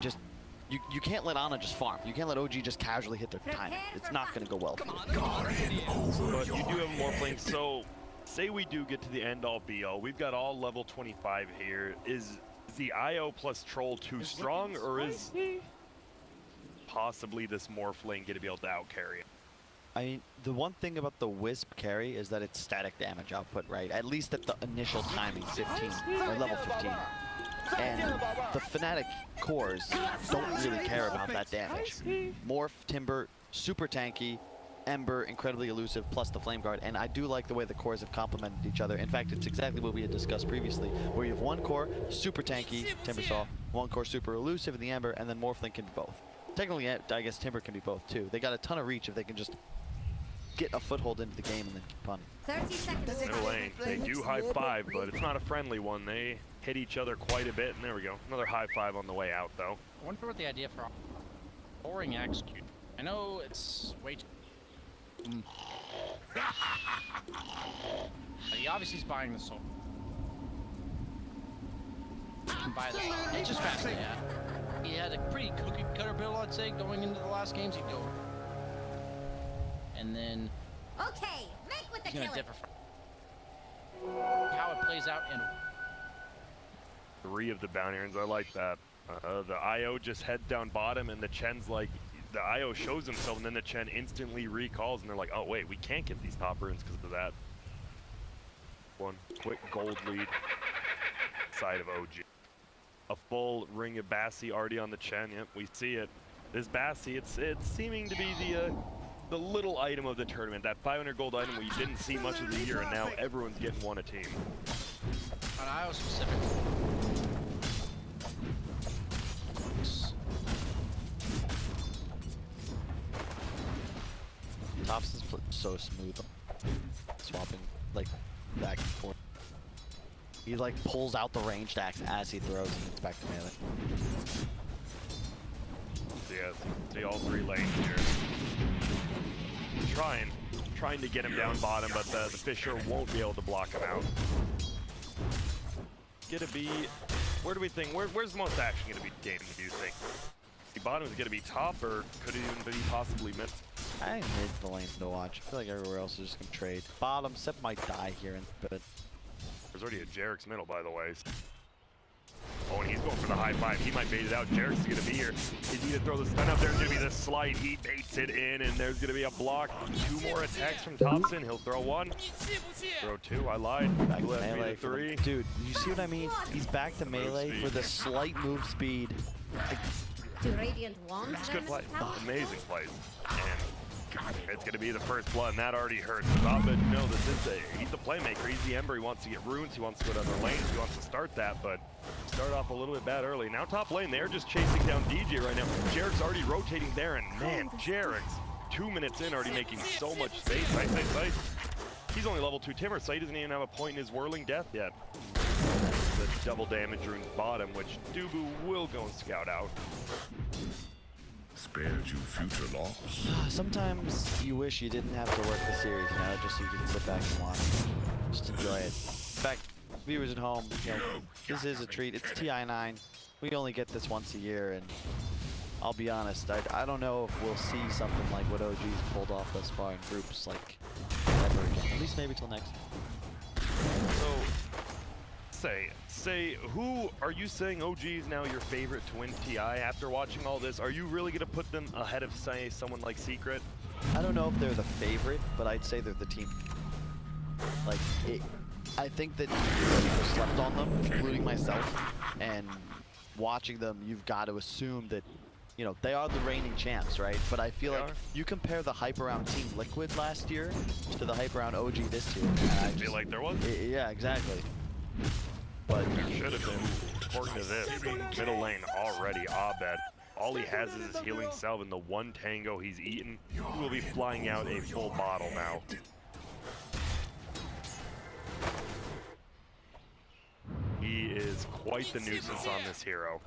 just you can't let Ana just farm. You can't let OG just casually hit their timing. It's not going to go well for you. But you do have more playing. So say we do get to the end all be all. We've got all level 25 here. Is the IO plus troll too strong, or is possibly this morph lane going to be able to out carry it? I mean, the one thing about the Wisp carry is that it's static damage output, right? At least at the initial timing, 15 or level 15. And the Fnatic cores don't really care about that damage. Morph, Timber, super tanky, Ember, incredibly elusive, plus the Flame Guard. And I do like the way the cores have complemented each other. In fact, it's exactly what we had discussed previously, where you have one core, super tanky, Timbersaw, one core super elusive in the Ember, and then Morphling can be both. Technically, I guess Timber can be both too. They got a ton of reach if they can just get a foothold into the game and then keep on. 30 seconds. Middle lane, they do high five, but it's not a friendly one. They hit each other quite a bit, and there we go. Another high five on the way out, though. I wonder what the idea for boring execute. I know it's way too. He obviously is buying the soul. Buy this. It's just fast, yeah. He had a pretty cookie cutter build, I'd say, going into the last games. He'd go. And then. Okay, make with the he's gonna killer. differ from how it plays out in. 3 of the bounty runes, I like that. The IO just heads down bottom, and the Chen's like, the IO shows himself, and then the Chen instantly recalls, and they're like, oh wait, we can't get these top runes because of that. One quick gold lead side of OG. A full ring of Bassi already on the Chen. Yep, we see it. This Bassi, it's seeming to be the little item of the tournament, that 500 gold item where you didn't see much of the year, and now everyone's getting one a team. On IO specific. Tops is so smooth, swapping like back and forth. He like pulls out the ranged axe as he throws and it's back to melee. So yeah, see all 3 lanes here. Trying to get him down bottom, but the Fisher won't be able to block him out. Gonna be, where do we think, where's the most action gonna be game, do you think? The bottom is gonna be top, or could it even be possibly mid? I think mid's the lane to watch. I feel like everywhere else is just gonna trade. Bottom, Sep might die here in a bit. There's already a Jarek's middle, by the way. Oh, and he's going for the high five. He might bait it out. Jarek's going to be here. He's going to throw the stun up there. It's going to be the slide. He baits it in, and there's going to be a block. 2 more attacks from Thompson. He'll throw 1. Throw 2. I lied. Back to melee. 3. Dude, you see what I mean? He's back to melee for the slight move speed. To Radiant Wand. It's good play. Amazing plays. And it's going to be the first blood, and that already hurts. But no, he's the playmaker. He's the Ember. He wants to get runes. He wants to go to other lanes. He wants to start that, but start off a little bit bad early. Now top lane, they're just chasing down DJ right now. Jarek's already rotating there, and man, Jarek's 2 minutes in already making so much space. Nice. He's only level 2 Timber, so he doesn't even have a point in his Whirling Death yet. The double damage rune bottom, which Dubu will go and scout out. Spared you future loss. Sometimes you wish you didn't have to work the series, you know, just so you can sit back and watch. Just enjoy it. In fact, viewers at home, you know, this is a treat. It's TI9. We only get this once a year, and I'll be honest, I don't know if we'll see something like what OG's pulled off thus far in groups like ever again. At least maybe till next year. So, say, who are you saying OG is now your favorite to win TI after watching all this? Are you really going to put them ahead of, say, someone like Secret? I don't know if they're the favorite, but I'd say they're the team. Like, I think that people slept on them, including myself, and watching them, you've got to assume that, you know, they are the reigning champs, right? But I feel like you compare the hype around Team Liquid last year to the hype around OG this year. I feel like there was. Yeah, exactly. But there should have been, according to this, middle lane already, Abed. All he has is his healing salve, and the 1 tango he's eaten, he will be flying out a full bottle now. He is quite the nuisance on this hero.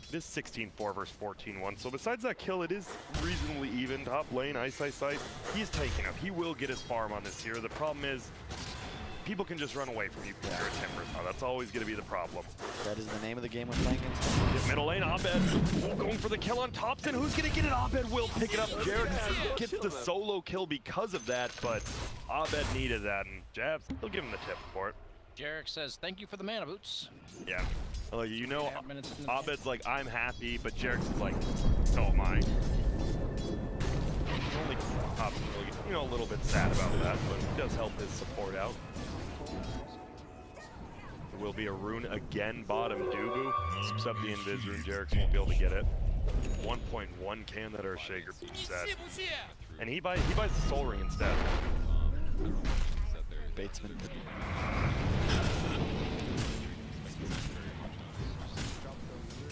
It is 16-4 versus 14-1, so besides that kill, it is reasonably even. Top lane, Ice, he's taking up. He will get his farm on this hero. The problem is, people can just run away from you if you're a Timber. That's always going to be the problem. That is the name of the game we're playing against. His middle lane, Abed going for the kill on Thompson. Who's going to get it? Abed will pick it up. Jared gets the solo kill because of that, but Abed needed that, and Jabs, he'll give him the tip for it. Jarek says, thank you for the mana boots. Yeah. Like, you know, 8 minutes in the Abed's like, I'm happy, but Jarek's is like, so am I. Only Thompson, you know, a little bit sad about that, but it does help his support out. There will be a rune again, bottom Dubu. Skips up the Invis rune, Jarek's won't be able to get it. 1.1k on that Earthshaker set. And he buys the Soul Ring instead. Batesman.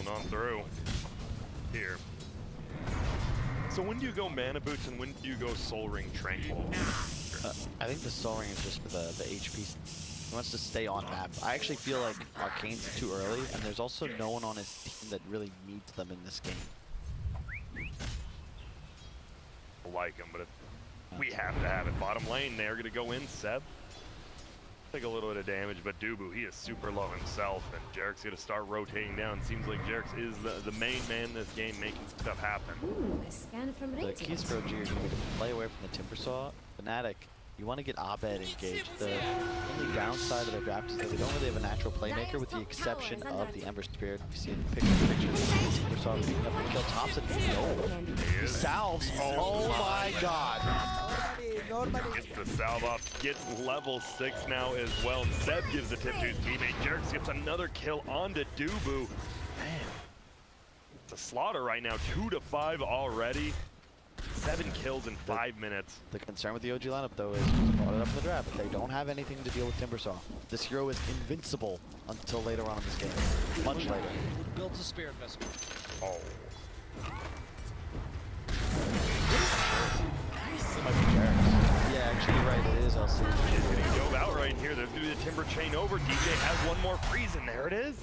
On through here. So when do you go Mana Boots and when do you go Soul Ring Tranquil? I think the Soul Ring is just for the HP. He wants to stay on map. I actually feel like Arcane's too early, and there's also no one on his team that really needs them in this game. I like him, but if we have to have it. Bottom lane, they're going to go in, Seb. Take a little bit of damage, but Dubu, he is super low himself, and Jarek's going to start rotating down. Seems like Jarek's is the main man in this game, making stuff happen. Ooh, a scan from The Radiant. keys for OG are going to be to play away from the Timbersaw. Fnatic, you want to get Abed engaged. The only downside of their draft is that they don't really have a natural playmaker with the exception of the Ember Spirit. You see in the picture. Timbersaw picking up the kill. Thompson, no. He salves. Oh my god. Gets the salve off, gets level 6 now as well, and Seb gives the tip to his teammate. Jarek skips another kill onto Dubu. Man, it's a slaughter right now, 2 to 5 already. 7 kills in 5 minutes. The concern with the OG lineup, though, is we brought it up in the draft. They don't have anything to deal with Timbersaw. This hero is invincible until later on in this game. Much later. Builds a spirit vessel. Oh. It might be Jarek's. Yeah, actually, you're right. It is LC. He's getting dove out right here. There's going to be the Timber chain over. DJ has one more freeze, and there it is.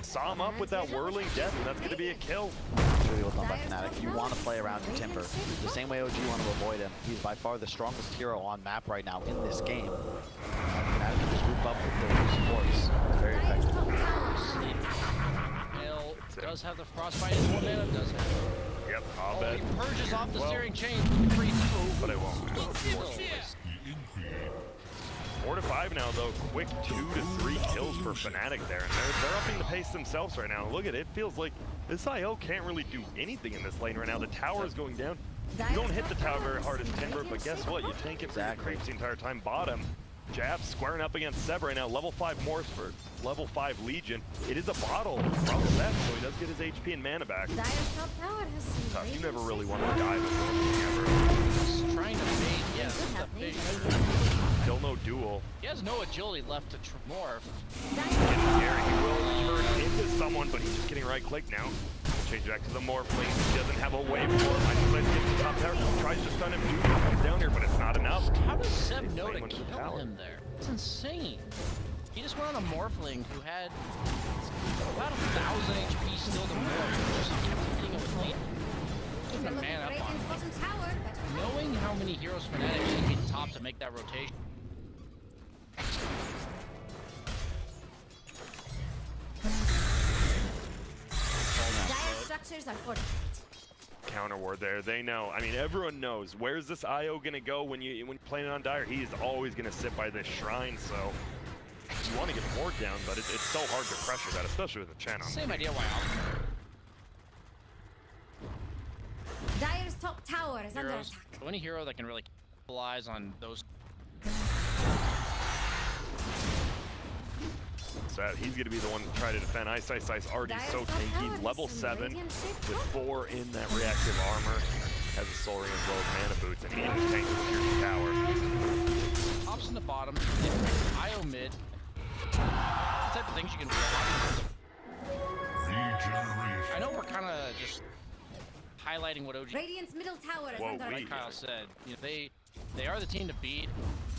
Saw him up with that whirling death, and that's going to be a kill. That's really well done by Fnatic. You want to play around the Timber. The same way OG want to avoid him. He's by far the strongest hero on map right now in this game. Fnatic can just group up with their supports. It's very effective. Hell does have the frostbite in 1 mana, does it? Yep, Oh, Abed. he purges off the Well, steering chain. 3-2. but it won't. 4 to 5 now, though. Quick 2 to 3 kills for Fnatic there, and they're upping the pace themselves right now. Look at it. It feels like this IO can't really do anything in this lane right now. The tower is going down. You don't hit the tower very hard as Timber, but guess what? You tank it for your creeps the entire time. Bottom. Jab squaring up against Seb right now. Level 5 Morse for level 5 Legion. It is a bottle from Seb, so he does get his HP and mana back. Dire's top tower has some Tough. You never radiant really shield. want to die before ever. He's trying to bait. Yes, Good the happening. vision. Still no duel. He has no agility left to morph. Getting scary. He will turn into someone, but he's just getting right click now. Change back to the Morphling. He doesn't have a wave for him. I just gets the top tower. Tries to stun him. Dude comes down here, but it's not enough. How does Seb know to Same with the kill tower. him there? It's insane. He just went on a Morphling who had about 1,000 HP still to morph. Just kept hitting him with lead. If Putting you're a looking man for up on Radiant's him. bottom tower, better Knowing how many heroes Fnatic should be top to make that rotation. Dire structures are fortified. Counter ward there. They know. I mean, everyone knows. Where's this IO gonna go when you're playing on Dire? He is always gonna sit by this shrine. So you want to get ward down, but it's so hard to pressure that, especially with the Chen on. Same idea why Dire's top tower is under heroes. attack. So any hero that can really capitalize on those. Sad. He's gonna be the one to try to defend. Ice already Dire's so top tower tanky. has Level some 7 radiant shaped with cover. 4 in that reactive armor. Has a soul ring as well as mana boots, and he can just tank this tier tower. Tops in the bottom, IO mid. The type of things you can do. Regeneration. I know we're kind of just highlighting what OG, Radiant's middle tower is Whoa, under we- like attack. Kyle said. You know, they are the team to beat.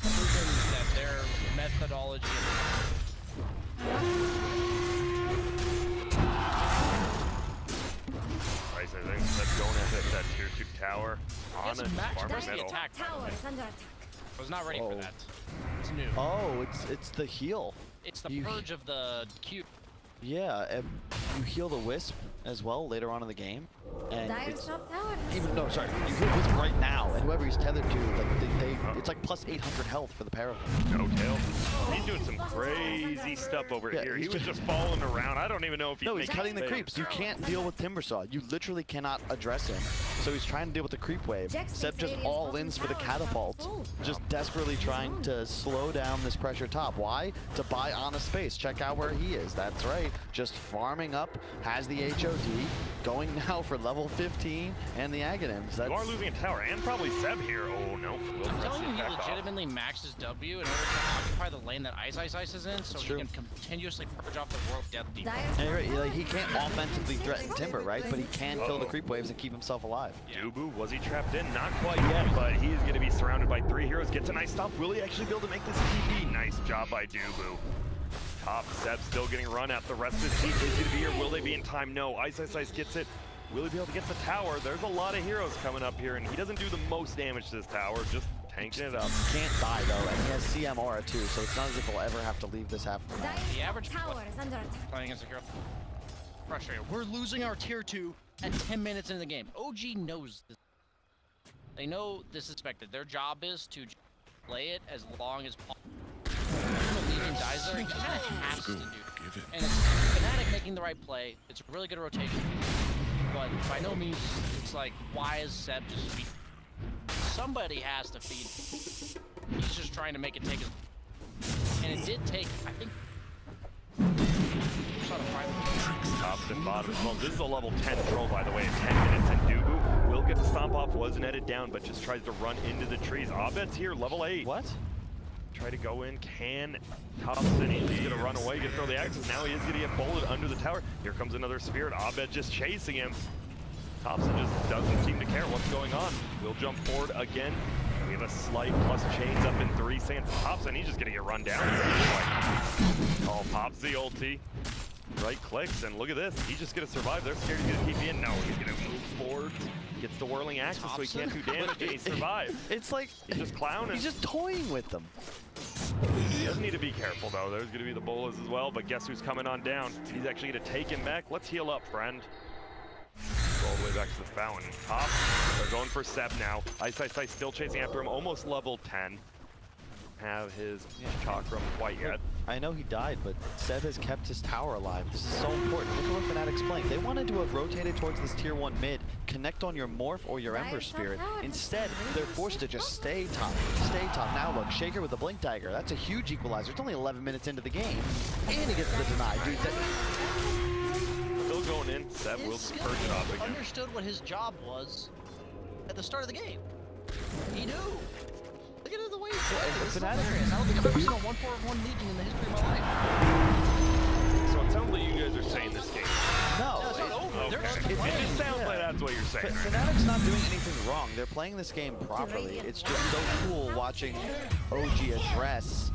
Proven that their methodology. Ice, I think that's going at that tier 2 tower. On Yes, a Max farmer Darcy middle. attack. Tower is under attack. I was not ready for Whoa. that. That's new. Oh, it's the heal. It's the you- purge of the Q. Yeah, and you heal the Wisp as well later on in the game. And Dire's it's top tower. even no, sorry, you heal Wisp right now, and whoever he's tethered to, like it's like plus 800 health for the pair of them. No tail. He's doing some crazy stuff over Yeah, here. He he's was just falling around. I don't even know if he's No, he's making cutting the space. creeps. You can't deal with Timbersaw. You literally cannot address him. So he's trying to deal with the creep wave. Seb just all-ins for the catapult, just desperately trying to slow down this pressure top. Why? To buy honest space. Check out where he is. That's right. Just farming up, has the HOD, going now for level 15 and the Aghanims. You are losing a tower and probably Seb here. Oh no. Will I'm press telling you, it he back off. legitimately maxed his W in order to occupy the lane that Ice is in, so That's he true. can continuously purge off the world death deep. Dire's And you're right, like, he can't offensively threaten Timber, right? But he can kill the creep waves and keep himself alive. Dubu, was he trapped in? Not quite yet, but he is going to be surrounded by 3 heroes. Gets a nice stop. Will he actually be able to make this TP? Nice job by Dubu. Top Seb still getting run at. The rest of his team is going to be here. Will they be in time? No. Ice gets it. Will he be able to get the tower? There's a lot of heroes coming up here, and he doesn't do the most damage to this tower, just tanking it up. Can't die though, and he has CM aura too, so it's not as if he'll ever have to leave this half. The average tower is under attack. playing against a hero. Frustrated. We're losing our tier 2 at 10 minutes into the game. OG knows this. They know this is expected. Their job is to play it as long as possible. Leaving dies there, he kind of has to do. And it's Fnatic making the right play. It's a really good rotation. But by no means, it's like, why is Seb just feed? Somebody has to feed. He's just trying to make it take his. And it did take, I think. Tops and bottoms. Well, this is a level 10 troll, by the way, in 10 minutes, and Dubu will get the stomp off, was netted down, but just tries to run into the trees. Abed's here, level 8. What? Try to go in, can Thompson, he's gonna run away, gonna throw the axes. Now he is gonna get bolted under the tower. Here comes another Spirit. Abed just chasing him. Thompson just doesn't seem to care what's going on. We'll jump forward again. We have a slight plus chains up in 3 seconds. Thompson, he's just gonna get run down. Oh, pops the ulti. Right clicks, and look at this. He's just gonna survive. They're scared he's gonna TP in. No, he's gonna move forward. Gets the whirling axis so he can't do damage, and he survives. It's like He's just clowning. he's just toying with them. He does need to be careful, though. There's going to be the bolas as well, but guess who's coming on down? He's actually going to take him back. Let's heal up, friend. Go all the way back to the fountain. Top. They're going for Seb now. Ice still chasing after him, almost level 10. Have his chakram quite yet. I know he died, but Seb has kept his tower alive. This is so important. Look at what Fnatic's playing. They wanted to have rotated towards this tier 1 mid, connect on your Morph or your Ember Spirit. Instead, they're forced to just stay top. Stay top. Now look, Shaker with the Blink Dagger. That's a huge equalizer. It's only 11 minutes into the game, and he gets the deny. Dude, Still going in. Seb will His purge it off again. understood what his job was at the start of the game. He knew. Look at the way he's playing. This is Fnatic- hilarious. I don't think I've ever seen a 1-4-1 Legion in the history of my life. So it sounds like you guys are saying this game. no. No, it's not over. They're just Okay. It playing. just sounds like that's what you're saying. right now. Fnatic's not doing anything wrong. They're playing this game properly. It's just so cool watching OG address.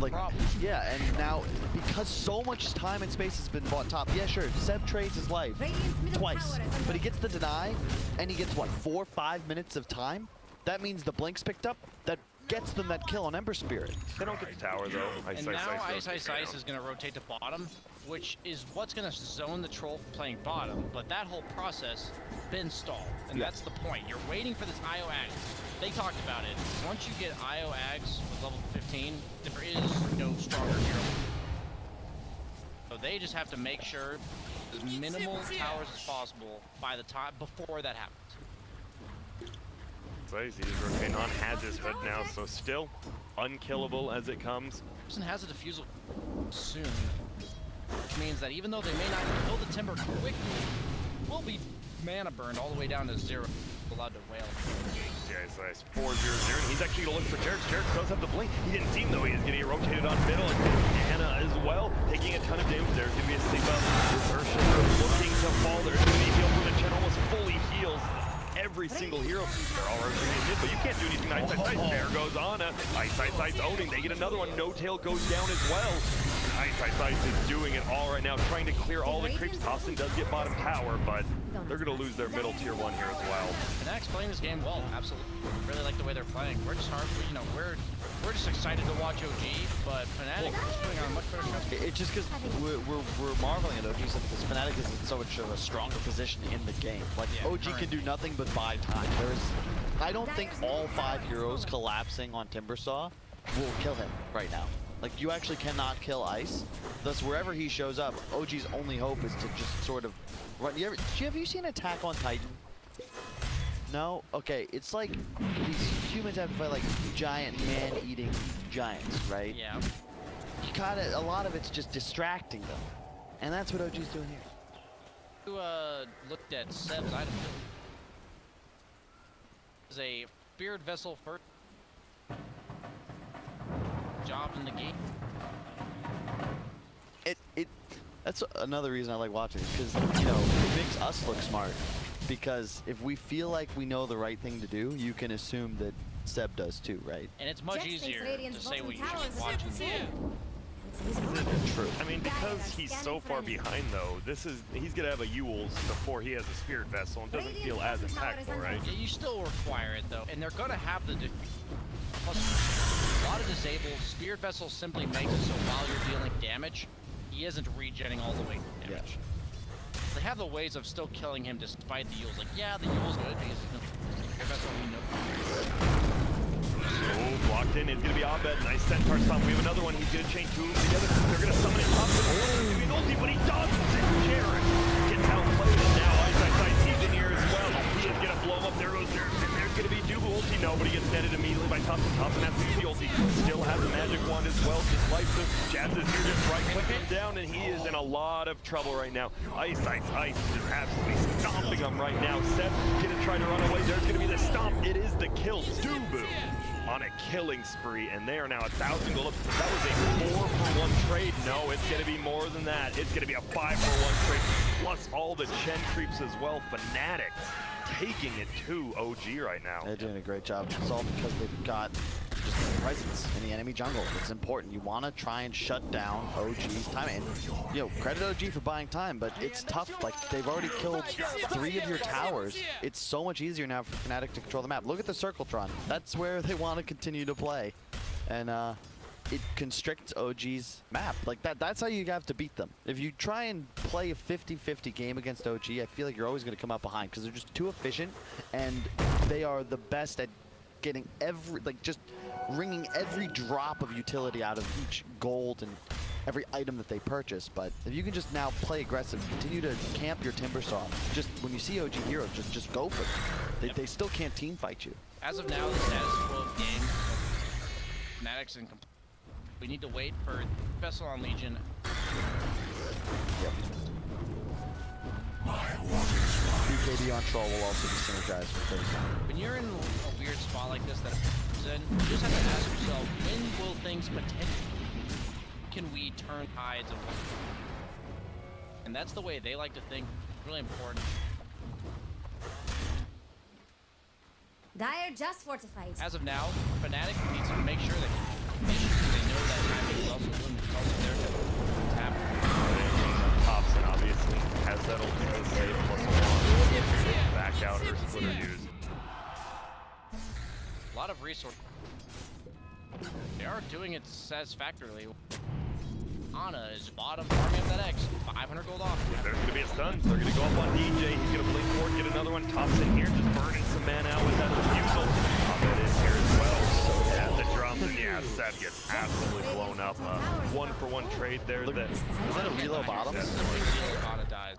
Like, yeah, and now because so much time and space has been bought top. Yeah, sure, Seb trades his life Radiant's middle twice, tower is under but he gets the deny, and he gets what, 4 or 5 minutes of time? That means the blinks picked up. That gets them that kill on Ember Spirit. They don't get the tower, though. And now Ice is going to rotate to bottom, which is what's going to zone the troll playing bottom. But that whole process been stalled, and that's the point. You're waiting for this IO Ags. They talked about it. Once you get IO Ags with level 15, there is no stronger hero. So they just have to make sure as minimal towers as possible by the time before that happens. He's rotating on, has his hood now, so still unkillable as it comes. Person has a diffusal soon, which means that even though they may not kill the Timber quickly, will be mana burned all the way down to 0. Allowed to wail. Yeah, it's nice. 4-0-0, and he's actually going to look for Jarek. Jarek does have the blink. He didn't see him, though. He's going to get rotated on middle, and Anna as well, taking a ton of damage. There's going to be a sleep up. Ursula looking to fall. There's going to be a heal from the Chen, almost fully heals every single hero. They're all rotating mid, but you can't do anything to Ice. There goes Anna. Ice owning. They get another one. No Tail goes down as well. Ice is doing it all right now, trying to clear all the creeps. Thompson does get bottom tower, but they're going to lose their middle tier 1 here as well. Fnatic's playing this game well, absolutely. Really like the way they're playing. We're just we're just excited to watch OG, but Fnatic is putting on a much better show. It's just because we're marveling at OG because Fnatic is in so much of a stronger position in the game. Like OG can do nothing but buy time. I don't think all 5 heroes collapsing on Timbersaw will kill him right now. Like, you actually cannot kill Ice. Thus, wherever he shows up, OG's only hope is to just sort of run. Have you seen Attack on Titan? No? Okay, it's like these humans have to fight like giant man-eating giants, right? Yeah. A lot of it's just distracting them. And that's what OG's doing here. You looked at Seb's item build. Is a Spirit Vessel first. Jobs in the game. That's another reason I like watching it, because it makes us look smart. Because if we feel like we know the right thing to do, you can assume that Seb does too, right? And it's much easier to say what you should be watching. True. I mean, because he's so far behind though, he's gonna have a Yules before he has a Spirit Vessel and doesn't feel as impactful, right? Yeah, you still require it though, and they're gonna have the plus a lot of disables. Spirit Vessel simply makes it so while you're dealing damage, he isn't regenerating all the way to damage. They have the ways of still killing him despite the Yules. Like, yeah, the Yules good because Spirit Vessel we know. So blocked in is going to be Abed. Nice Centaur stomp. We have another one. He's going to chain two of them together. They're going to summon it up. Doing ulti, but he doesn't. Jared gets outplayed. And now Ice he's in here as well. He is going to blow him up. There's going to be Dubu ulti. Nobody gets netted immediately by Thompson. Thompson has to use the ulti. Still has a magic wand as well. Just lights him. Jazz is here just right clicking him down, and he is in a lot of trouble right now. Ice is absolutely stomping him right now. Seth going to try to run away. There's going to be the stomp. It is the kill. Dubu on a killing spree, and they are now 1,000 gold up. That was a 4-for-1 trade. No, it's going to be more than that. It's going to be a 5-for-1 trade, plus all the Chen creeps as well. Fnatic taking it to OG right now. They're doing a great job. It's all because they've got just presence in the enemy jungle. It's important. You want to try and shut down OG's time. And, credit OG for buying time, but it's tough. Like, they've already killed 3 of your towers. It's so much easier now for Fnatic to control the map. Look at the Circletron. That's where they want to continue to play. And, it constricts OG's map. Like, that's how you have to beat them. If you try and play a 50-50 game against OG, I feel like you're always going to come out behind because they're just too efficient, and they are the best at getting just wringing every drop of utility out of each gold and every item that they purchase. But if you can just now play aggressive, continue to camp your Timbersaw, just when you see OG heroes, just go for it. They still can't team fight you. As of now, the status quo of game, Fnatic's in complete. We need to wait for Vessel on Legion. Yep. BKB on Troll will also be synergized with those. When you're in a weird spot like this that comes in, you just have to ask yourself, when will things potentially, can we turn tides of one? And that's the way they like to think. Really important. Dire just fortified. As of now, Fnatic needs to make sure that they know that timing is also there to tap. Thompson obviously has that ultimate save plus a back out or splitter use. A lot of resources. They are doing it satisfactorily. Ana is bottom farming up that X. 500 gold off. There's going to be a stun. They're going to go up on DJ. He's going to blink forward, get another one. Thompson here just burning some mana out with that refusal. Ahmed is here as well. So at the drums, and yeah, Seth gets absolutely blown up. 1-for-1 trade there. Is that a reload bottom? Ana dies.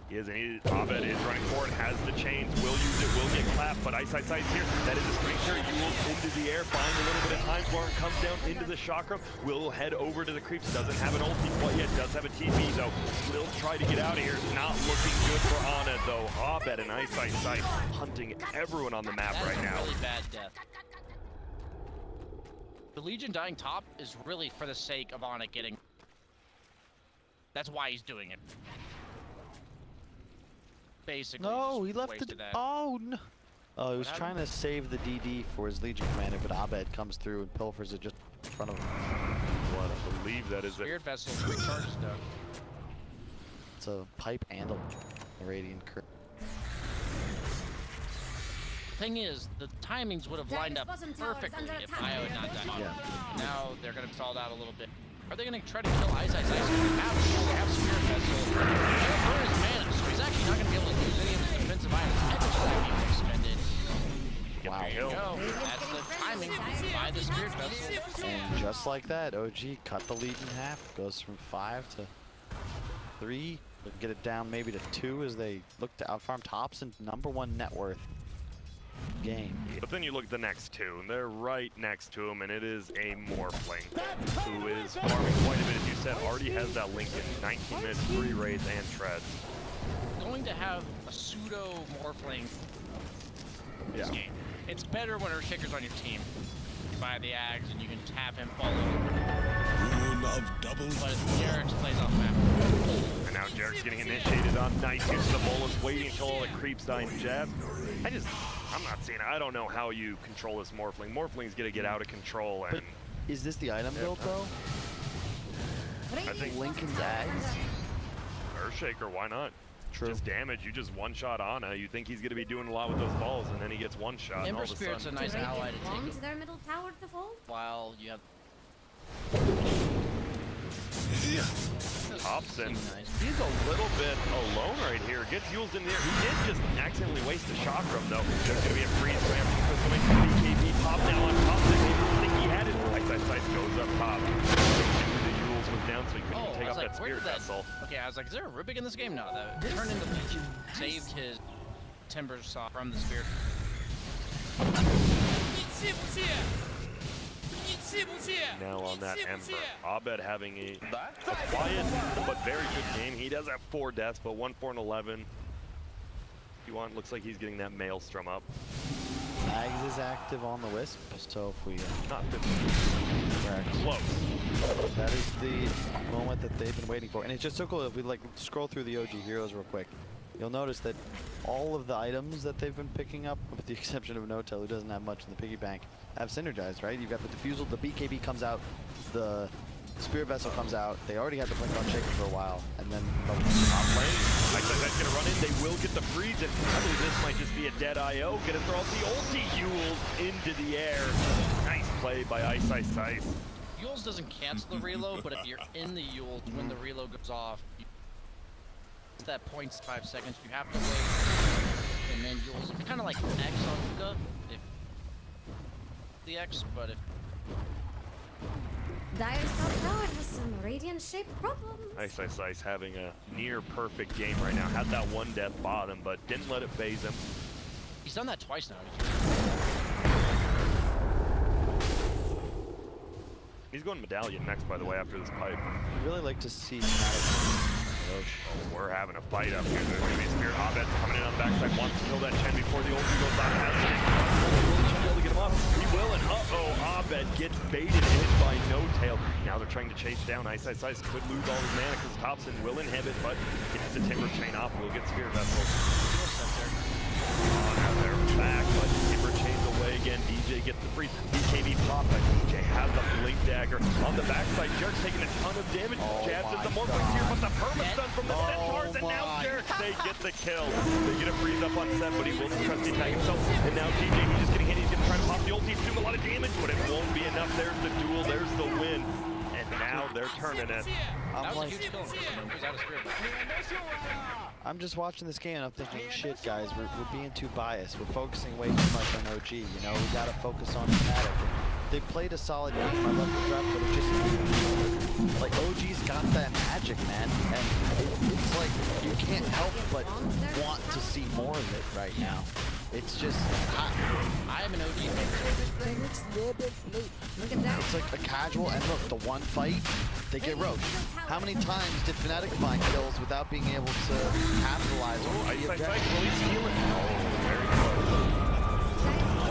He is, and Abed is running forward, has the chains, will use it, will get clapped, but Ice here. That is a strength here. Yules into the air, buying a little bit of time for him, comes down into the chakra, will head over to the creeps, doesn't have an ulti quite yet, does have a TP though, will try to get out of here. Not looking good for Ana though. Abed and Ice hunting everyone on the map right now. Really bad death. The Legion dying top is really for the sake of Ana getting. That's why he's doing it. Basically, no, he left it. Oh no! Oh, he was trying to save the DD for his Legion commander, but Abed comes through and pilfers it just in front of him. What I believe that is it. Spirit Vessel recharges though. It's a pipe and a radiant curve. Thing is, the timings would have lined up Bottom tower is perfectly under if attack. Io had not died. Yeah. Now they're going to stall out a little bit. Are they going to try to kill Ice? They have Spirit Vessel. They don't burn his mana, so he's actually not going to be able to use any of his defensive items. Epic being expended. Wow. There you go. That's the timing by the Spirit Vessel. And just like that, OG cut the lead in half. Goes from 5 to 3. They'll get it down maybe to 2 as they look to outfarm tops and #1 net worth game. But then you look at the next two, and they're right next to him, and it is a Morphling who is farming quite a bit, as you said. Already has that Lincoln, 19 minutes, 3 raids and treads. Going to have a pseudo Morphling this game. It's better when Earthshaker's on your team. You buy the Ags and you can tap him, follow him. Rule of double But Jarek's plays off map. And now Jarek's getting initiated on Nice. Uses the bolus, waiting until all the creeps die and jab. I'm not seeing it. I don't know how you control this Morphling. Morphling's gonna get out of control, and But is this the item build though? I think Lincoln's Ags? Earthshaker, why not? True. Just damage. You just one-shot Ana. You think he's gonna be doing a lot with those balls, and then he gets one shot. And all Ember of a Spirit's a sudden, nice ally to Bomb take to their middle tower to fall. while you have Hobson. nice. He's a little bit alone right here. Gets Yules in there. He did just accidentally waste a chakram, though. There's going to be a freeze ram. BKB pop now on top. They didn't think he had it. Ice goes up top. The Yules was down, so he couldn't take I up was like, that where Spirit did that? Vessel. Okay, I was like, is there a Rubik in this game? No, that turned into Leech. Saved his Timber Saw from the Spirit. Now on that Ember. Abed having a quiet but very good game. He does have 4 deaths, but 1, 4, and 11. If you want, looks like he's getting that Maelstrom up. Ags is active on the Wisp, so if we Not correct. close. That is the moment that they've been waiting for. And it's just so cool if we like scroll through the OG heroes real quick. You'll notice that all of the items that they've been picking up, with the exception of Notel, who doesn't have much in the piggy bank, have synergized, right? You've got the Diffusal, the BKB comes out, the Spirit Vessel comes out. They already had the Blink on Shaken for a while, and then the Top lane. Ice gonna run in. They will get the freeze, and I believe this might just be a dead IO. Gonna throw out the ulti. Yules into the air. Nice play by Ice. Yules doesn't cancel the reload, but if you're in the Yules when the reload goes off, it's that 0.5 seconds. You have to wait, and then Yules. It's kind of like X on Uga, if the X, but if Dire's top tower has some radiant-shaped problems. Ice having a near perfect game right now. Had that 1 death bottom, but didn't let it phase him. he's done that twice now. He's going Medallion next, by the way, after this pipe. I'd really like to see Fnatic. We're having a fight up here. There's going to be a Spirit. Abed's coming in on the backside. Wants to kill that Chen before the ulti goes on. Has it. Will he be able to get him up? He will, and uh-oh, Abed gets baited in by No-Tail. Now they're trying to chase down. Ice could lose all his mana because Thompson will inhibit, but gets the Timber Chain off. We'll get Spirit Vessel. Now they're back, but Timber Chain's away again. DJ gets the free. BKB pop, but DJ has the Blink Dagger. On the backside, Jarek's taking a ton of damage. Jabs at the Morphling here, but the perma-stun from the Centaurs, and now Jarek, they get the kill. They get a freeze up on Seth, but he will trust the attack himself. And now DJ, he's just getting hit. He's going to try to pop the ulti. He's doing a lot of damage, but it won't be enough. There's the duel. There's the win. And now they're turning it. That was a huge kill. He was out of Spirit Vessel. I'm just watching this game and I'm thinking, shit, guys, we're being too biased. We're focusing way too much on OG. You know, we gotta focus on Fnatic. They played a solid game. I love the draft, but it just like OG's got that magic, man, and it's like you can't help but want to see more of it right now. It's just hot. I am an OG Look at that. It's like a casual, and look, the one fight, they get roached. How many times did Fnatic find kills without being able to capitalize on the Ice, objective? will he steal it? Oh, very close.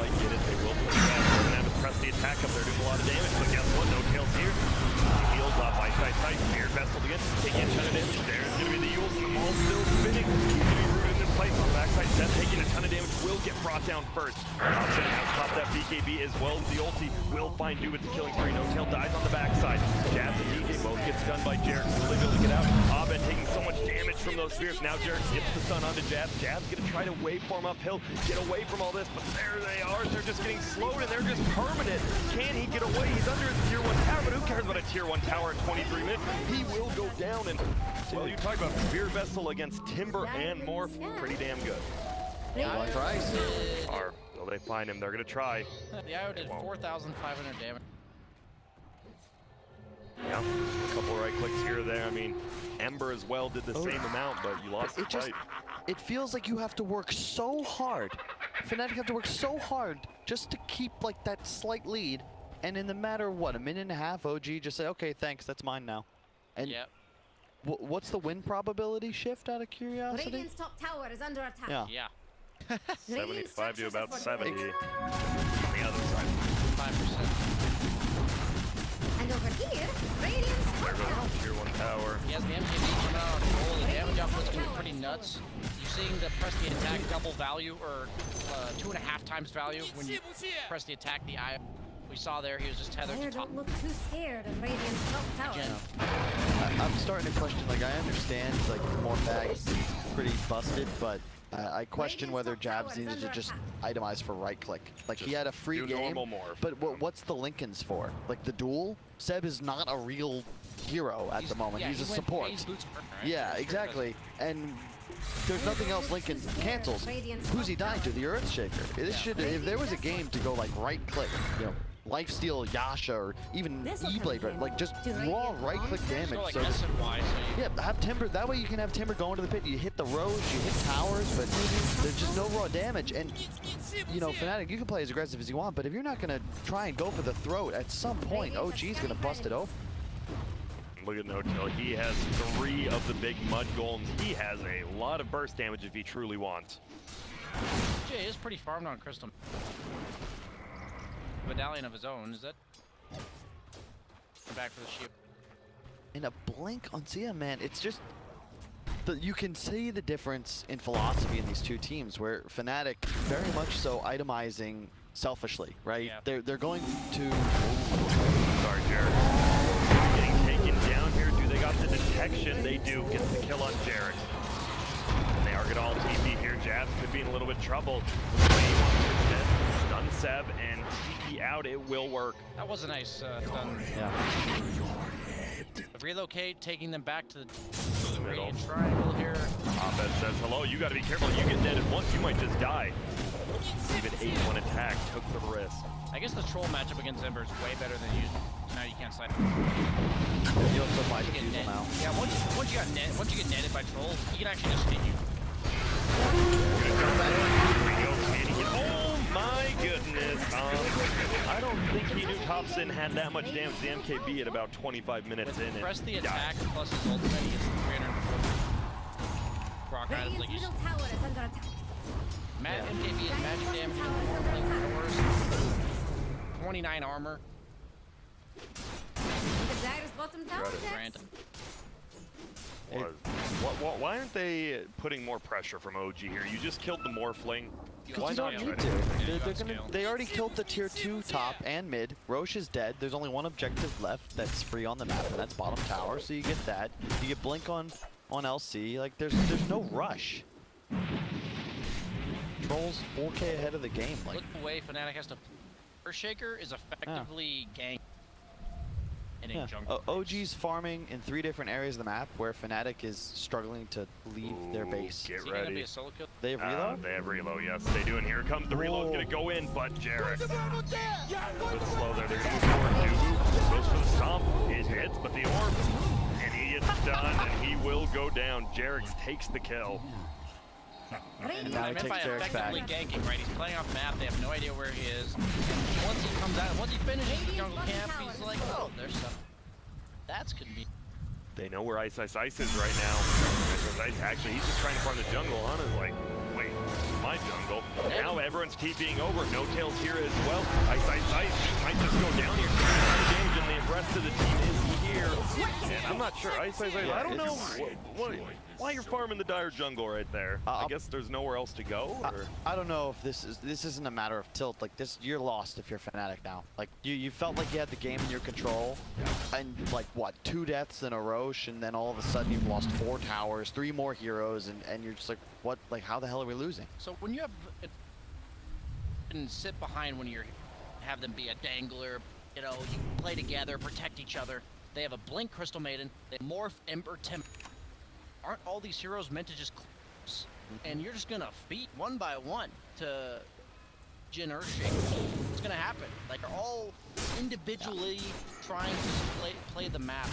Quite get it. They will put it back. They're gonna have to press the attack up. They're doing a lot of damage, but guess what? No tails here. He heals up. Ice. Spirit Vessel again. Taking a ton of damage. There's gonna be the Yules, and the ball's still spinning. He's gonna be rooted in place on the backside. Seth taking a ton of damage, will get brought down first. Thompson has popped that BKB as well as the ulti. Will find Du with the killing spree. No Tail dies on the backside. Jazz and DJ both get stunned by Jarek. Will they be able to get out? Abed taking so much damage from those spears. Now Jarek gets the stun onto Jazz. Jazz gonna try to waveform uphill, get away from all this, but there they are. They're just getting slowed and they're just permanent. Can he get away? He's under his tier 1 tower, but who cares about a tier 1 tower at 23 minutes? He will go down, and well, you talk about Spear Vessel against Timber and more, pretty damn good. Going for ice. Will they find him? They're gonna try. The IO did 4,500 damage. Yeah, a couple right clicks here or there. I mean, Ember as well did the same amount, but you lost the fight. It feels like you have to work so hard. Fnatic have to work so hard just to keep like that slight lead, and in the matter of what, a minute and a half, OG just say, okay, thanks, that's mine now. And Yep. what's the win probability shift out of curiosity? Radiant's top tower is under attack. Yeah. Yeah. 75 to about 70 on the other side. 5%. And over here, Radiant's There top goes tower. the tier 1 tower. He has the MKB coming out on control. The damage output's gonna be pretty nuts. You're seeing the press the attack double value, or 2.5 times value when you press the attack. The IO we saw there, he was just tethered to Player top. don't look too scared of Radiant's top tower. Gen. I'm starting to question, like, I understand, like, more bags pretty busted, but I question whether Jabs needed to just itemize for right click. Like, he had a free do game, normal morph. but what's the Lincolns for? Like, the duel? Seb is not a real hero at the moment. Yeah, He's he a went support. phase boots first, right? Yeah, Sure exactly. And there's nothing else Lincoln cancels. Who's he dying to? The Earthshaker. This should, if there was a game to go like right click, you know, lifesteal Yasha or even E-Blade, right? Like just raw right click damage. does. Go like So S and Y, so you yeah, have Timber. That way you can have Timber go into the pit. You hit the rows, you hit towers, but there's just no raw damage. And you know, Fnatic, you can play as aggressive as you want, but if you're not gonna try and go for the throat, at some point, OG's gonna bust it open. Look at No-Till. He has 3 of the big mud golems. He has a lot of burst damage if he truly wants. Jay is pretty farmed on Crystal. Medallion of his own, is that? Back for the shield. In a blink on Sia, man, it's just you can see the difference in philosophy in these two teams, where Fnatic very much so itemizing selfishly, right? Yeah. They're going to. Sorry, Jarek. Getting taken down here. Do they got the detection? They do. Gets the kill on Jarek. And they are gonna all TP here. Jazz could be in a little bit of trouble. Stun Seb and TP out. It will work. That was a nice stun. Yeah. Relocate, taking them back to the Middle. radiant triangle here. Abed says hello. You got to be careful. You get netted once, you might just die. Even 8-1 attack took the risk. I guess the troll matchup against Ember is way better than you. Now you can't slide. You also buy You get defusal net. now. Yeah, once you get netted by troll, he can actually just hit you. Oh my goodness. I don't think he knew Thompson had that much damage to the MKB at about 25 minutes in. Press the and attack died. plus his ultimate, he gets 340. Rock items like Radiant's you middle tower is under attack. MKB is magic damage, like 29 armor. The Dyer's bottom tower Got it. attacks. Random. Why aren't they putting more pressure from OG here? You just killed the Morphling. Why You not don't try need to? to. They already killed the tier 2 top and mid. Roche is dead. There's only one objective left that's free on the map, and that's bottom tower. So you get that. You get blink on LC. Like there's no rush. Trolls 4K ahead of the game. Like Look the way Fnatic has to. Earthshaker is effectively gang. yeah. Jungle. OG's farming in 3 different areas of the map where Fnatic is struggling to leave their Ooh, base. Get Is he gonna be ready. a solo kill? They have reload? They have reload, yes, they do. And here comes the reload. Gonna go in, but Jarek. A little bit slow there. They're gonna move forward. Dubu goes for the stomp. It hits, but the orb. And he gets done, and he will go down. Jarek takes the kill. Radiant Now he I meant takes by Jarek's back. effectively ganking, right? He's playing off map. They have no idea where he is. And once he comes out, once he finishes the jungle camp, he's like, oh, there's some. That's convenient. They know where Ice is right now. Ice, actually, he's just trying to farm the jungle. Hana's like, wait, my jungle. Now everyone's TPing over. No Tails here as well. Ice might just go down here. And the rest of the team is here. And I'm not sure. Ice, I don't know. Why you're farming the Dire jungle right there? I guess there's nowhere else to go. Or? I don't know if this isn't a matter of tilt. Like this, you're lost if you're Fnatic now. Like you felt like you had the game in your control, and like what, 2 deaths in a Roche, and then all of a sudden you've lost 4 towers, 3 more heroes, and you're just like, what? Like how the hell are we losing? So when you have and sit behind when you have them be a dangler, you know, you play together, protect each other. They have a Blink Crystal Maiden, they morph Ember Temp. Aren't all these heroes meant to just close? And you're just gonna feed one by one to Jin Urshing. It's gonna happen. Like they're all individually trying to play the map.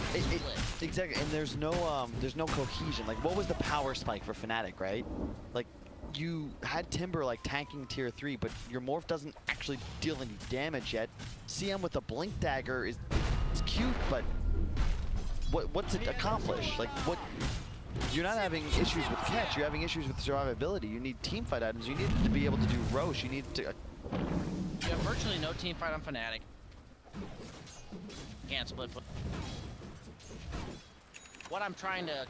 Exactly, and there's no cohesion. Like what was the power spike for Fnatic, right? Like you had Timber like tanking tier 3, but your morph doesn't actually deal any damage yet. CM with a blink dagger it's cute, but what's it accomplish? Like what? You're not having issues with catch, you're having issues with survivability. You need team fight items, you need to be able to do Roche, you need to... You have virtually no team fight on Fnatic. Can't split. What I'm trying to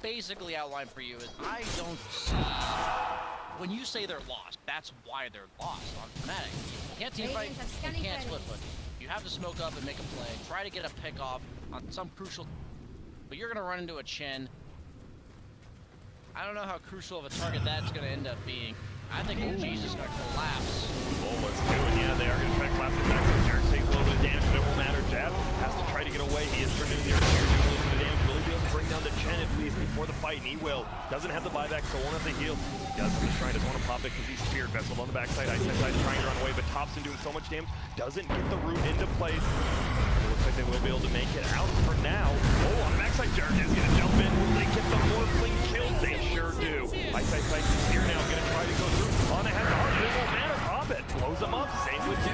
basically outline for you is I don't see... When you say they're lost, that's why they're lost on Fnatic. You can't team fight, you can't split foot. You have to smoke up and make a play, try to get a pick off on some crucial... But you're gonna run into a Chen. I don't know how crucial of a target that's going to end up being. I think OG's is going to collapse. Almost doing, yeah, they are going to try to collapse the back. So Jarek takes a little bit of damage, but it won't matter. Jab has to try to get away. He is turning the earth here, doing a little bit of damage. Will he be able to bring down the Chen at least before the fight? And he will. Doesn't have the buyback, so won't have the heal. He does have the shrine, doesn't want to pop it because he's Spirit Vessel on the backside. Ice side trying to run away, but Thompson doing so much damage. Doesn't get the root into place. It looks like they will be able to make it out for now. Oh, on the backside, Jarek is going to jump in. Will they get the Morphling killed? They sure do. Ice is here now, going to try to go through. On ahead, it won't matter. Pop it. Close them up. Same with you.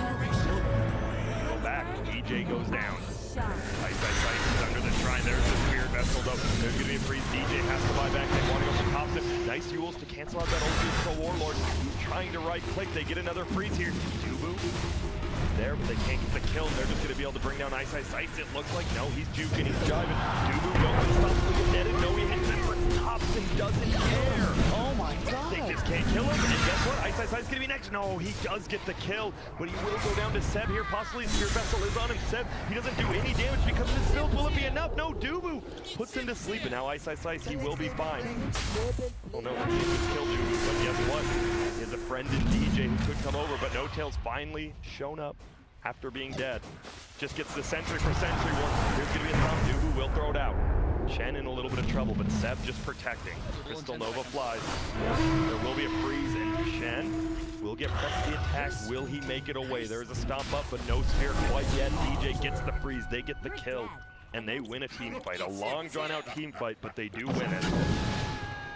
Go back. DJ goes down. Ice is under the shrine. There's the Spirit Vessel though. There's going to be a freeze. DJ has to buy back. They want to go for Thompson. Nice Yules to cancel out that old Pro Warlord. He's trying to right click. They get another freeze here. Dubu there, but they can't get the kill. They're just going to be able to bring down Ice. It looks like no, he's juking, he's jiving. Dubu goes unstoppably netted. No, he hits him, but Thompson doesn't care. Oh my god. They just can't kill him, and guess what? Ice is going to be next. No, he does get the kill, but he will go down to Seb here. Possibly Spirit Vessel is on him. Seb, he doesn't do any damage because of his build. Will it be enough? No, Dubu puts him to sleep, and now Ice, he will be fine. Oh no, he just killed Dubu, but guess what? He has a friend in DJ who could come over, but No Tail's finally shown up after being dead. Just gets the sentry for sentry one. Here's going to be a thumb. Dubu will throw it out. Chen in a little bit of trouble, but Seb just protecting. Crystal Nova flies. There will be a freeze, and Chen will get pressed the attack. Will he make it away? There is a stomp up, but no spear quite yet. DJ gets the freeze. They get the kill, and they win a team fight. A long, drawn-out team fight, but they do win it.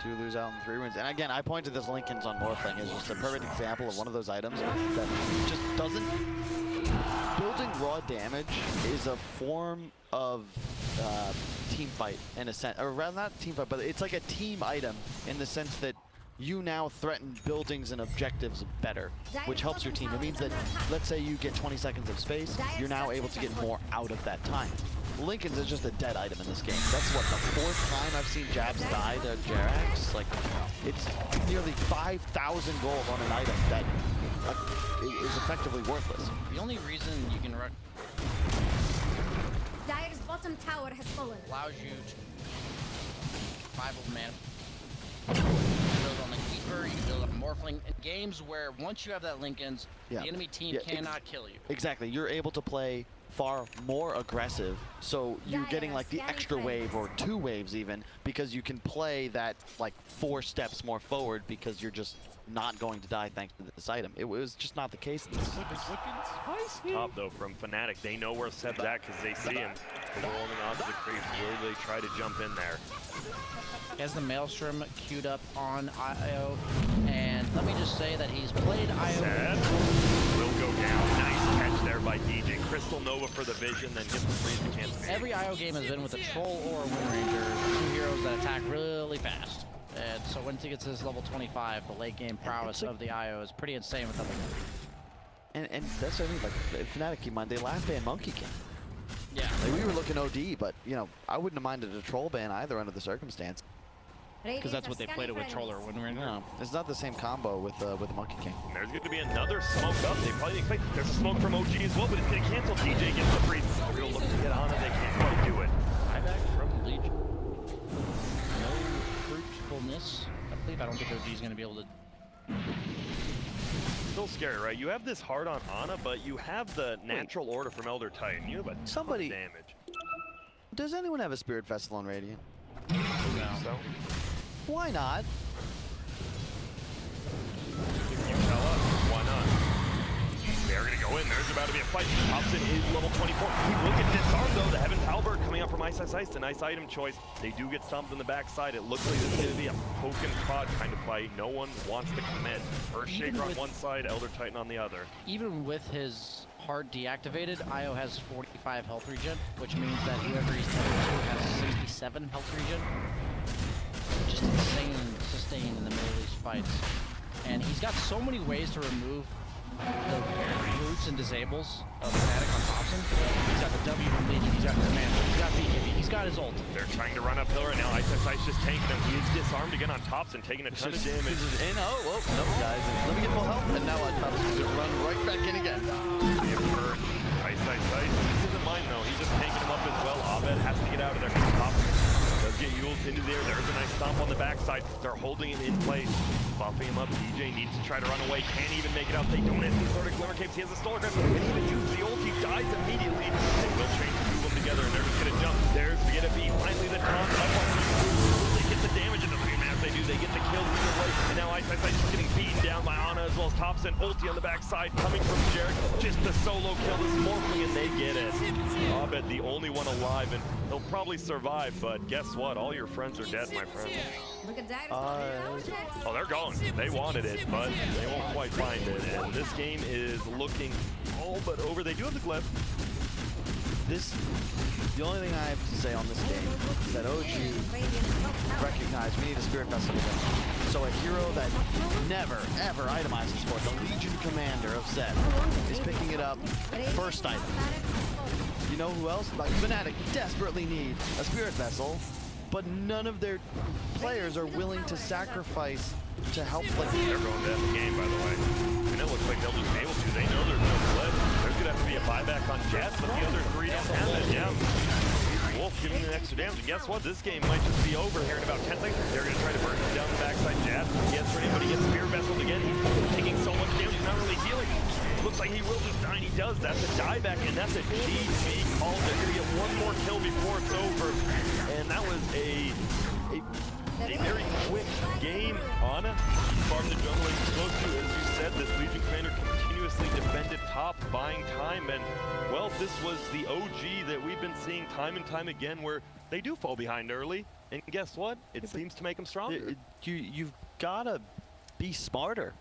2 lose out in 3 wins. And again, I pointed this Linken's on Morphling as just a perfect example of one of those items that just doesn't... Building raw damage is a form of team fight in a sense, or rather not team fight, but it's like a team item in the sense that you now threaten buildings and objectives better, which helps your team. It means that, let's say you get 20 seconds of space, you're now able to get more out of that time. Linken's is just a dead item in this game. That's what, the 4th time I've seen Jabs die to Jerax? Like, it's nearly 5,000 gold on an item that is effectively worthless. The only reason you can Dire's bottom tower has fallen. allows you to 5 man. You can build on the Keeper, you can build on Morphling. In games where once you have that Linken's, the enemy team cannot kill you. Exactly, you're able to play far more aggressive, so you're getting like the extra wave or 2 waves even, because you can play that like 4 steps more forward because you're just not going to die thanks to this item. It was just not the case in this. Top though from Fnatic, they know where Seb's at because they see him. The rolling onto the creep. Will they try to jump in there? He has the Maelstrom queued up on IO, and let me just say that he's played IO. Seb will go down. Nice catch there by DJ. Crystal Nova for the vision, then gets the freeze to cancel. Every IO game has been with a Troll or a Wind Ranger, 2 heroes that attack really fast. And so once he gets to this level 25, the late game prowess of the IO is pretty insane with them. And that's what I mean, like Fnatic, keep in mind, they last banned Monkey King. Yeah. Like, we were looking OD, but you know, I wouldn't have minded a troll ban either under the circumstance. Because that's what they played it with Troller when we were in. No, it's not the same combo with Monkey King. And there's going to be another smoke up. They probably didn't expect. There's a smoke from OG as well, but it's going to cancel. DJ gets the freeze. They're going to look to get on it. They can't quite do it. Buyback from Legion. No fruitfulness. I believe I don't think OG is going to be able to. Still scary, right? You have this hard on Ana, but you have the natural order from Elder Titan. You have a ton of damage. Does anyone have a Spirit Vessel on Radiant? No. So Why not? you tell us. Why not? They're going to go in. There's about to be a fight. Thompson is level 24. He will get disarmed, though. The Heaven Halberd coming out from Ice Ice Ice. The nice item choice. They do get stomped in the backside. It looks like this is going to be a poke and prod kind of fight. No one wants to commit. Earthshaker on one side, Elder Titan on the other. Even with his heart deactivated, Io has 45 health regen, which means that whoever he's tethered to has 67 health regen. Just insane sustain in the middle of these fights. And he's got so many ways to remove the roots and disables of Fnatic on Thompson. He's got the W from Legion, he's got Command, he's got BKB, he's got his ult. They're trying to run uphill right now. Ice Ice Ice just tanking him. He is disarmed again on Thompson, taking a ton of damage. This is in. Oh, no, guys. Let me get full health. And now Thompson's going to run right back in again. They have hurt Ice Ice Ice. This isn't mine, though. He's just tanking him up as well. Abed has to get out of there. Thompson does get Yules into the air. There's a nice stomp on the backside. They're holding him in place, buffing him up. DJ needs to try to run away. Can't even make it out. They don't have any sort of glimmer capes. He has a Stolar Grip, and even uses the ult. He dies immediately. They will change the two of them together, and they're just going to jump. There's the get a beat. Finally, the taunt up on they get the damage in the three maps. They do. They get the kills either way. And now Ice Ice Ice is getting beaten down by Ana as well as Thompson. Ulti on the backside coming from Jarek. Just the solo kill is Morphling, and they get it. Abed, the only one alive, and he'll probably survive, but guess what? All your friends are dead, my friend. Look at Dyrus top towers. Oh, they're going. They wanted it, but they won't quite find it. And this game is looking all but over. They do have the glyph. The only thing I have to say on this game is that OG recognized we need a Spirit Vessel to win. So a hero that never, ever itemizes for it, the Legion Commander of Zed, is picking it up first item. You know who else? Like Fnatic desperately need a Spirit Vessel, but none of their players are willing to sacrifice to help. Like they're going to end the game, by the way. And it looks like they'll just be able to. They know there's no flip. There's going to have to be a buyback on Jets, but the other three don't have it. Yeah. Wolf giving you an extra damage. And guess what? This game might just be over here in about 10 seconds. They're going to try to burn him down the backside. Jazz gets ready, but he gets Spear Vesseled again. He's taking so much damage, he's not really healing. Looks like he will just die, and he does. That's a dieback, and that's a GG call. They're going to get one more kill before it's over. And that was a very quick game. Ana, farm the jungle as you're supposed to. As you said, this Legion Commander continuously defended top, buying time, and well, this was the OG that we've been seeing time and time again where they do fall behind early, and guess what? It seems to make them stronger. You've got to be smarter.